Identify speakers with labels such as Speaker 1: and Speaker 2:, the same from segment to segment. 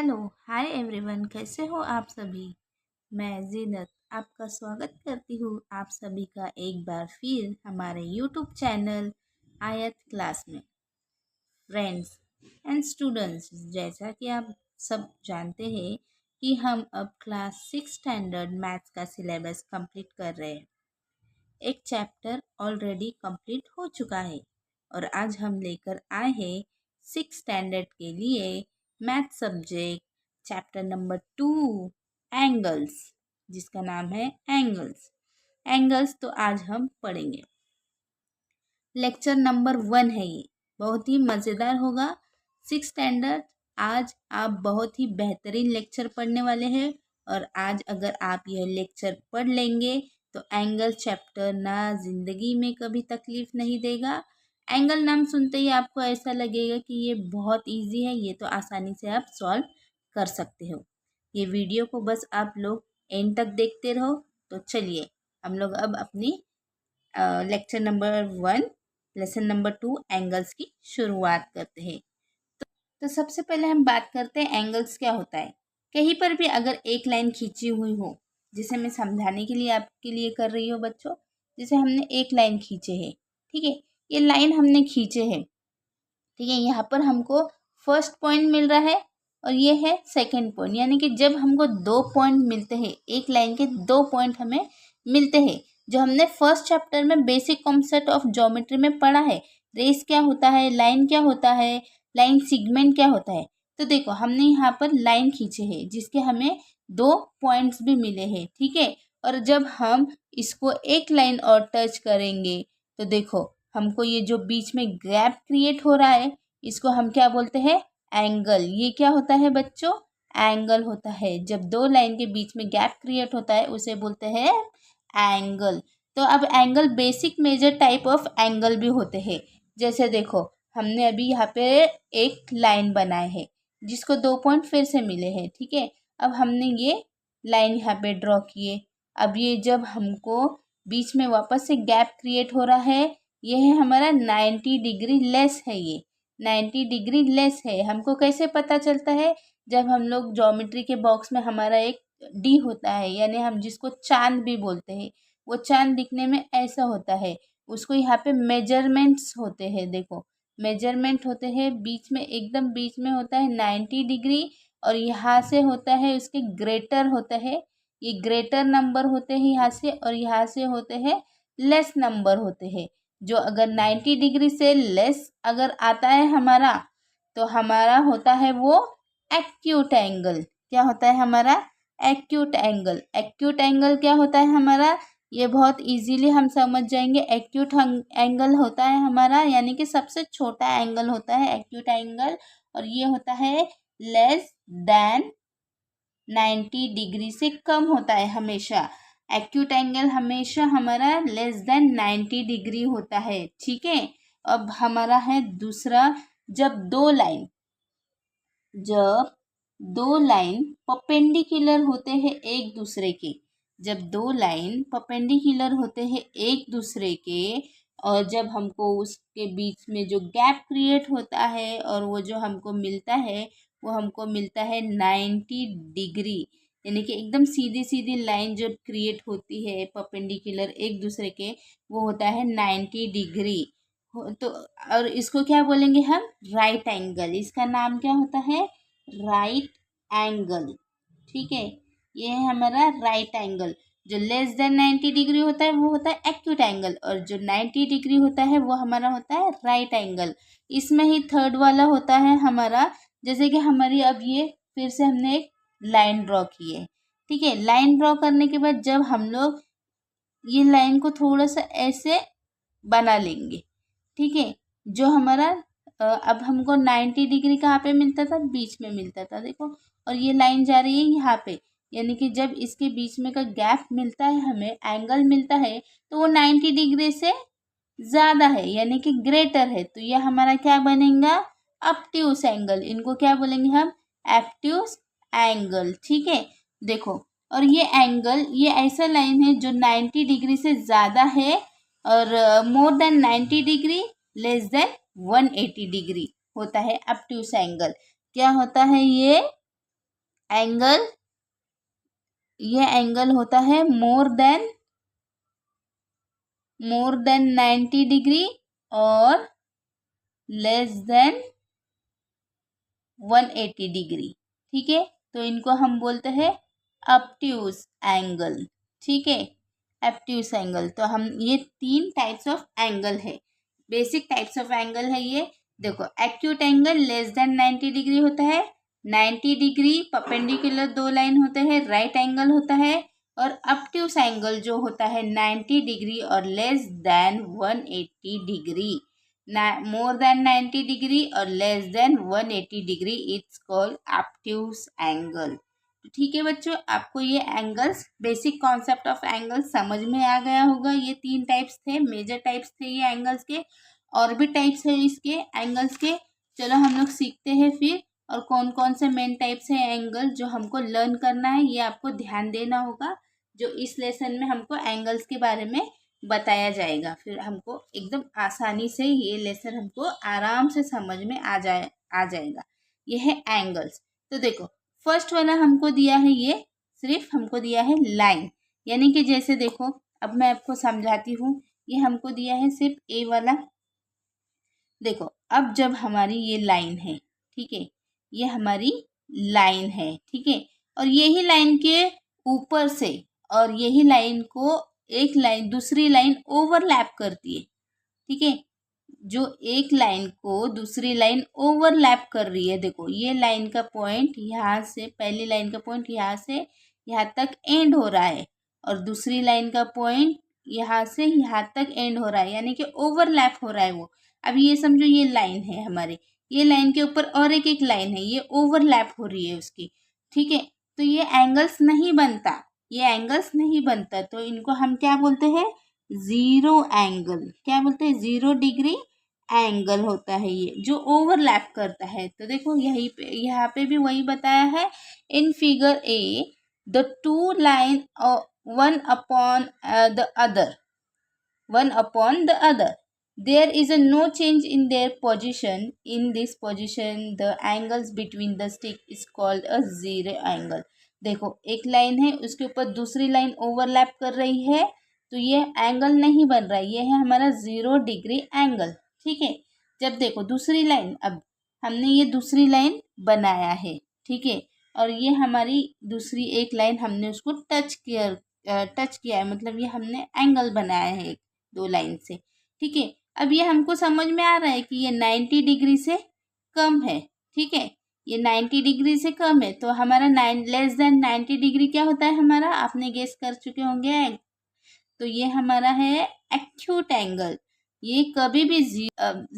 Speaker 1: Hello hi everyone, कैसे हो आप सभी। मैं जीनत आपका स्वागत करती हूँ आप सभी का एक बार फिर हमारे यूट्यूब चैनल आयत क्लास में। फ्रेंड्स एंड स्टूडेंट्स, जैसा कि आप सब जानते हैं कि हम अब क्लास 6 स्टैंडर्ड मैथ्स का सिलेबस कंप्लीट कर रहे हैं। एक चैप्टर ऑलरेडी कंप्लीट हो चुका है और आज हम लेकर आए हैं 6 स्टैंडर्ड के लिए math subject chapter number 2 angles, जिसका नाम है एंगल्स। एंगल्स तो आज हम पढ़ेंगे। लेक्चर नंबर 1 है ये, बहुत ही मज़ेदार होगा। 6 स्टैंडर्ड आज आप बहुत ही बेहतरीन लेक्चर पढ़ने वाले हैं और आज अगर आप यह लेक्चर पढ़ लेंगे तो एंगल चैप्टर ना ज़िंदगी में कभी तकलीफ़ नहीं देगा। एंगल नाम सुनते ही आपको ऐसा लगेगा कि ये बहुत इजी है, ये तो आसानी से आप सॉल्व कर सकते हो। ये वीडियो को बस आप लोग एंड तक देखते रहो। तो चलिए हम लोग अब अपनी lecture number 1 lesson number 2 angles की शुरुआत करते हैं। तो सबसे पहले हम बात करते हैं एंगल्स क्या होता है। कहीं पर भी अगर एक लाइन खींची हुई हो, जिसे मैं समझाने के लिए आपके लिए कर रही हूँ बच्चों, जैसे हमने एक लाइन खींचे है, ठीक है, ये लाइन हमने खींचे है, ठीक है, यहाँ पर हमको फर्स्ट पॉइंट मिल रहा है और ये है सेकंड पॉइंट। यानी कि जब हमको 2 पॉइंट मिलते हैं, एक लाइन के 2 पॉइंट हमें मिलते हैं, जो हमने फर्स्ट चैप्टर में बेसिक कॉन्सेप्ट ऑफ ज्योमेट्री में पढ़ा है। रेस क्या होता है, लाइन क्या होता है, लाइन सेगमेंट क्या होता है। तो देखो हमने यहाँ पर लाइन खींचे हैं जिसके हमें 2 पॉइंट्स भी मिले हैं, ठीक है। और जब हम इसको एक लाइन और टच करेंगे तो देखो हमको ये जो बीच में गैप क्रिएट हो रहा है, इसको हम क्या बोलते हैं, एंगल। ये क्या होता है बच्चों, एंगल होता है। जब 2 लाइन के बीच में गैप क्रिएट होता है उसे बोलते हैं एंगल। तो अब angle basic major type of angle भी होते हैं। जैसे देखो हमने अभी यहाँ पे एक लाइन बनाए है जिसको 2 पॉइंट फिर से मिले हैं, ठीक है। अब हमने ये लाइन यहाँ पे ड्रॉ किए। अब ये जब हमको बीच में वापस से गैप क्रिएट हो रहा है, ये है हमारा 90 डिग्री लेस है। ये 90 डिग्री लेस है। हमको कैसे पता चलता है, जब हम लोग ज्योमेट्री के बॉक्स में हमारा एक डी होता है, यानी हम जिसको चांद भी बोलते हैं, वो चांद दिखने में ऐसा होता है। उसको यहाँ पे मेजरमेंट्स होते हैं, देखो मेजरमेंट होते हैं, बीच में एकदम बीच में होता है 90 डिग्री और यहाँ से होता है उसके ग्रेटर होता है, ये ग्रेटर नंबर होते हैं यहाँ से, और यहाँ से होते हैं लेस नंबर होते हैं। जो अगर 90 डिग्री से लेस अगर आता है हमारा, तो हमारा होता है वो एक्यूट एंगल। क्या होता है हमारा, एक्यूट एंगल। एक्यूट एंगल क्या होता है हमारा, ये बहुत इजीली हम समझ जाएंगे। एक्यूट एंगल होता है हमारा, यानी कि सबसे छोटा एंगल होता है एक्यूट एंगल, और ये होता है लेस देन 90 डिग्री से कम होता है हमेशा। एक्यूट एंगल हमेशा हमारा लेस देन 90 डिग्री होता है, ठीक है। अब हमारा है दूसरा, जब दो लाइन परपेंडिकुलर होते हैं एक दूसरे के, जब 2 लाइन परपेंडिकुलर होते हैं एक दूसरे के, और जब हमको उसके बीच में जो गैप क्रिएट होता है और वो जो हमको मिलता है, वो हमको मिलता है 90 डिग्री। यानी कि एकदम सीधी सीधी लाइन जो क्रिएट होती है परपेंडिकुलर एक दूसरे के, वो होता है 90 डिग्री। तो और इसको क्या बोलेंगे हम, राइट एंगल। इसका नाम क्या होता है, राइट एंगल, ठीक है। ये है हमारा राइट एंगल। जो लेस देन 90 डिग्री होता है वो होता है एक्यूट एंगल, और जो 90 डिग्री होता है वो हमारा होता है राइट एंगल। इसमें ही थर्ड वाला होता है हमारा, जैसे कि हमारी अब ये फिर से हमने एक लाइन ड्रॉ की है, ठीक है। लाइन ड्रॉ करने के बाद जब हम लोग ये लाइन को थोड़ा सा ऐसे बना लेंगे, ठीक है। जो हमारा अब हमको 90 डिग्री कहाँ पे मिलता था, बीच में मिलता था, देखो। और ये लाइन जा रही है यहाँ पे, यानी कि जब इसके बीच में का गैप मिलता है, हमें एंगल मिलता है, तो वो 90 डिग्री से ज़्यादा है, यानी कि ग्रेटर है। तो ये हमारा क्या बनेगा, ऑब्ट्यूस एंगल। इनको क्या बोलेंगे हम, ऑब्ट्यूस एंगल, ठीक है। देखो, और ये एंगल, ये ऐसा लाइन है जो 90 डिग्री से ज़्यादा है, और मोर than 90 degree, less than 180 degree होता है ऑब्ट्यूस एंगल। क्या होता है ये, एंगल, ये एंगल होता है मोर देन 90 डिग्री और लेस देन 180 डिग्री। ठीक है, तो इनको हम बोलते हैं ऑब्ट्यूज एंगल। ठीक है, ऑब्ट्यूज एंगल। तो हम ये 3 टाइप्स ऑफ एंगल है, बेसिक टाइप्स ऑफ एंगल है ये। देखो, acute angle less than 90 degree होता है, 90 डिग्री परपेंडिकुलर 2 लाइन होते हैं, राइट एंगल होता है। और ऑब्ट्यूज एंगल जो होता है 90 डिग्री और less than 180 degree, more than 90 degree और less than 180 degree, it's called obtuse angle. ठीक है बच्चों, आपको ये angles, basic concept of angles समझ में आ गया होगा। ये 3 टाइप्स थे, मेजर टाइप्स थे ये एंगल्स के, और भी टाइप्स है इसके एंगल्स के। चलो हम लोग सीखते हैं फिर, और कौन कौन से मेन टाइप्स है एंगल जो हमको लर्न करना है, ये आपको ध्यान देना होगा। जो इस लेसन में हमको एंगल्स के बारे में बताया जाएगा, फिर हमको एकदम आसानी से ये लेसन हमको आराम से समझ में आ जाएगा। ये है एंगल्स। तो देखो, फर्स्ट वाला हमको दिया है, ये सिर्फ हमको दिया है लाइन, यानी कि जैसे देखो, अब मैं आपको समझाती हूँ। ये हमको दिया है सिर्फ ए वाला। देखो, अब जब हमारी ये लाइन है, ठीक है, ये हमारी लाइन है, ठीक है, और यही लाइन के ऊपर से और यही लाइन को एक लाइन दूसरी लाइन ओवरलैप करती है। ठीक है, जो एक लाइन को दूसरी लाइन ओवरलैप कर रही है। देखो, ये लाइन का पॉइंट यहाँ से, पहली लाइन का पॉइंट यहाँ से यहाँ तक एंड हो रहा है, और दूसरी लाइन का पॉइंट यहाँ से यहाँ तक एंड हो रहा है, यानी कि ओवरलैप हो रहा है वो। अब ये समझो, ये लाइन है हमारे, ये लाइन के ऊपर और एक लाइन है, ये ओवरलैप हो रही है उसकी। ठीक है, तो ये एंगल्स नहीं बनता, ये एंगल्स नहीं बनता, तो इनको हम क्या बोलते हैं? Zero angle. क्या बोलते हैं? 0 डिग्री एंगल होता है ये, जो ओवरलैप करता है। तो देखो, यहीं पे, यहाँ पे भी वही बताया है। In figure A the 2 line one upon the other there is a no change in their position. In this position the angles between the stick is called a zero angle. देखो, एक लाइन है, उसके ऊपर दूसरी line overlap कर रही है, तो ये एंगल नहीं बन रहा है, ये है हमारा 0 डिग्री एंगल। ठीक है, जब देखो दूसरी लाइन, अब हमने ये दूसरी लाइन बनाया है, ठीक है, और ये हमारी दूसरी एक लाइन हमने उसको टच किया है, मतलब ये हमने एंगल बनाया है 2 लाइन से। ठीक है, अब ये हमको समझ में आ रहा है कि ये 90 डिग्री से कम है। ठीक है, ये 90 डिग्री से कम है, तो हमारा लेस देन 90 डिग्री क्या होता है हमारा? आपने गेस कर चुके होंगे। तो ये हमारा है एक्यूट एंगल। ये कभी भी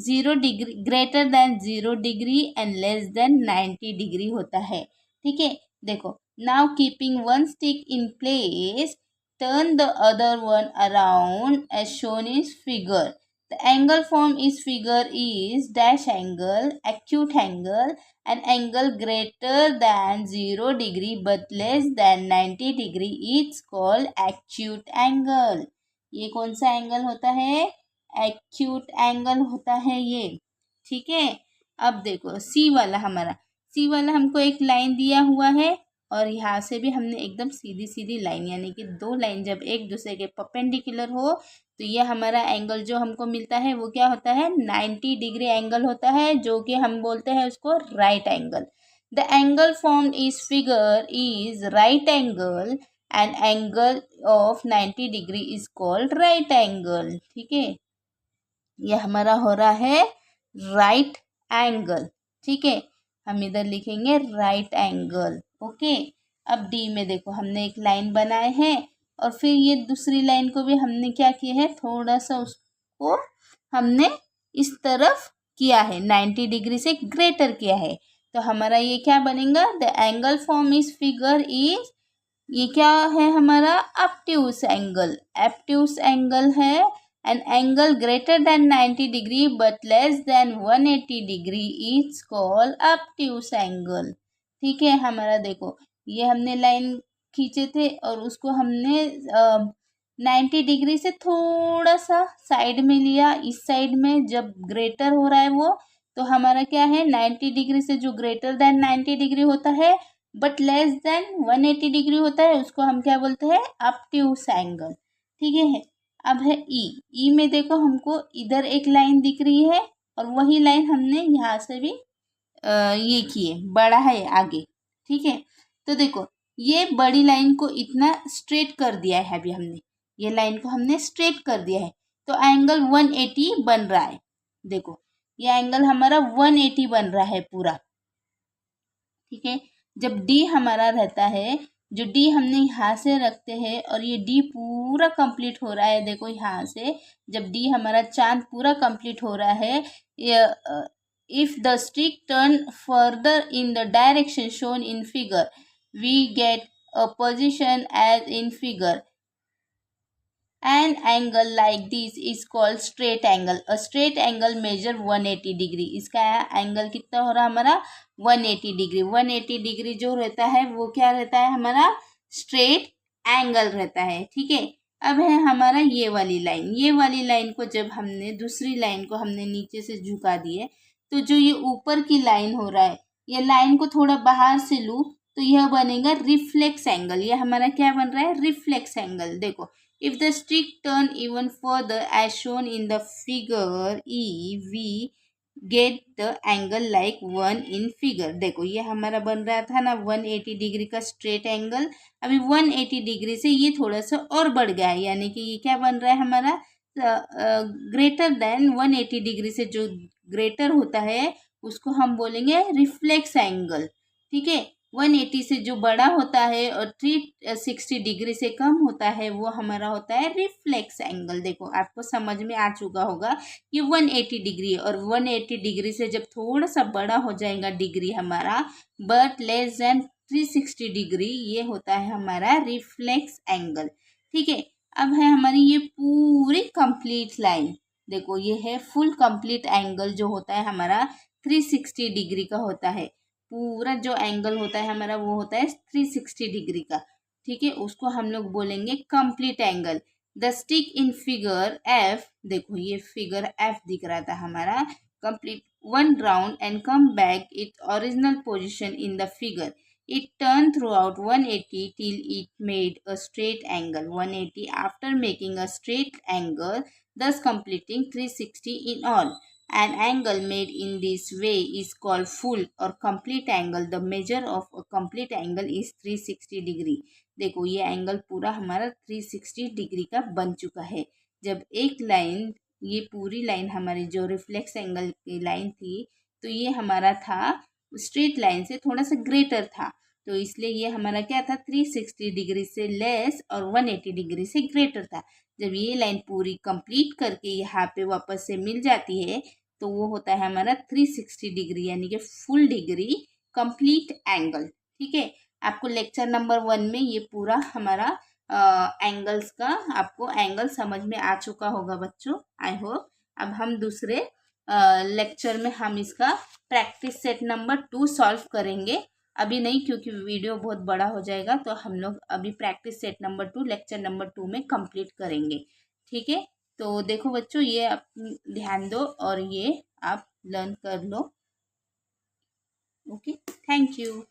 Speaker 1: 0 degree, greater than 0 degree and less than 90 degree होता है। ठीक है, देखो, now keeping one stick in place, turn the other one around as shown in figure. The angle formed is figure is dash angle, acute angle, an angle greater than 0 degree but less than 90 degree. It's called acute angle. ये कौन सा angle होता है? Acute angle होता है ये। ठीक है, अब देखो सी वाला हमारा, सी वाला हमको एक लाइन दिया हुआ है, और यहाँ से भी हमने एकदम सीधी सीधी लाइन, यानी कि 2 लाइन जब एक दूसरे के परपेंडिकुलर हो, तो ये हमारा एंगल जो हमको मिलता है वो क्या होता है? 90 डिग्री एंगल होता है, जो कि हम बोलते हैं उसको right angle. The angle formed इस figure is right angle, and angle of 90 degree is called right angle. ठीक है, ये हमारा हो रहा है राइट एंगल। ठीक है, हम इधर लिखेंगे राइट एंगल। ओके, अब डी में देखो, हमने एक लाइन बनाए हैं, और फिर ये दूसरी लाइन को भी हमने क्या किया है? थोड़ा सा उसको हमने इस तरफ किया है, 90 डिग्री से ग्रेटर किया है, तो हमारा ये क्या बनेगा? द एंगल फॉर्म इस फिगर इज, ये क्या है हमारा? Obtuse angle. ऑब्ट्यूस एंगल है an angle greater than 90 degree but less than 180 degree is called obtuse angle. ठीक है, हमारा देखो, ये हमने लाइन खींचे थे और उसको हमने 90 डिग्री से थोड़ा सा साइड में लिया, इस साइड में जब ग्रेटर हो रहा है वो, तो हमारा क्या है? 90 डिग्री से जो ग्रेटर देन 90 डिग्री होता है, बट लेस देन 180 डिग्री होता है उसको हम क्या बोलते हैं, ऑब्ट्यूस एंगल। ठीक है। अब है ई में देखो हमको इधर एक लाइन दिख रही है और वही लाइन हमने यहाँ से भी ये किए बड़ा है आगे। ठीक है। तो देखो ये बड़ी लाइन को इतना स्ट्रेट कर दिया है, अभी हमने ये लाइन को हमने स्ट्रेट कर दिया है तो एंगल 180 बन रहा है। देखो ये एंगल हमारा 180 बन रहा है पूरा। ठीक है। जब डी हमारा रहता है, जो डी हमने यहाँ से रखते हैं और ये डी पूरा कंप्लीट हो रहा है, देखो यहाँ से जब डी हमारा चांद पूरा कंप्लीट हो रहा है, if the stick turn further in the direction shown in figure we get a position as in figure. An angle like this is called straight angle. A straight angle measure 180 degree. इसका angle कितना हो रहा है हमारा 180 degree. 180 degree जो रहता है वो क्या रहता है हमारा स्ट्रेट एंगल रहता है। ठीक है। अब है हमारा ये वाली लाइन, ये वाली लाइन को जब हमने दूसरी लाइन को हमने नीचे से झुका दिए तो जो ये ऊपर की लाइन हो रहा है, ये लाइन को थोड़ा बाहर से लूँ तो यह बनेगा रिफ्लेक्स एंगल। ये हमारा क्या बन रहा है, रिफ्लेक्स एंगल। देखो if the stick turn even further as shown in the figure E, we get the angle like 1 in figure। देखो ये हमारा बन रहा था ना 180 डिग्री का स्ट्रेट एंगल, अभी 180 डिग्री से ये थोड़ा सा और बढ़ गया है, यानी कि ये क्या बन रहा है हमारा ग्रेटर देन 180 डिग्री से जो ग्रेटर होता है उसको हम बोलेंगे रिफ्लेक्स एंगल। ठीक है। 180 से जो बड़ा होता है और 360 डिग्री से कम होता है वो हमारा होता है रिफ्लेक्स एंगल। देखो आपको समझ में आ चुका होगा ये 180 डिग्री है और 180 डिग्री से जब थोड़ा सा बड़ा हो जाएगा डिग्री हमारा बट लेस देन 360 डिग्री, ये होता है हमारा रिफ्लेक्स एंगल। ठीक है। अब है हमारी ये पूरी कंप्लीट लाइन, देखो ये है फुल कंप्लीट एंगल जो होता है हमारा 360 डिग्री का होता है। पूरा जो एंगल होता है हमारा वो होता है 360 डिग्री का। ठीक है। उसको हम लोग बोलेंगे complete angle. The stick in figure F, देखो ये फिगर एफ दिख रहा था हमारा, complete one round and come back its original position in the figure. It turned throughout 180 till it made a straight angle 180 after making a straight angle, thus completing 360 in all. An angle made in this way is called full or complete angle. The measure of a complete angle is 360 degree. देखो ये angle पूरा हमारा 360 degree का बन चुका है। जब एक लाइन, ये पूरी लाइन हमारी जो रिफ्लेक्स एंगल की लाइन थी तो ये हमारा था स्ट्रेट लाइन से थोड़ा सा ग्रेटर था, तो इसलिए ये हमारा क्या था 360 डिग्री से लेस और 180 डिग्री से ग्रेटर था। जब ये लाइन पूरी कंप्लीट करके यहाँ पे वापस से मिल जाती है तो वो होता है हमारा 360 डिग्री, यानी कि फुल डिग्री कंप्लीट एंगल। ठीक है। आपको लेक्चर नंबर 1 में ये पूरा हमारा एंगल्स का आपको एंगल समझ में आ चुका होगा बच्चों, आई होप। अब हम दूसरे लेक्चर में हम इसका प्रैक्टिस सेट नंबर 2 सॉल्व करेंगे। अभी नहीं, क्योंकि वीडियो बहुत बड़ा हो जाएगा, तो हम लोग अभी practice set number 2 lecture number 2 में कंप्लीट करेंगे। ठीक है। तो देखो बच्चों ये आप ध्यान दो और ये आप लर्न कर लो। Okay, thank you.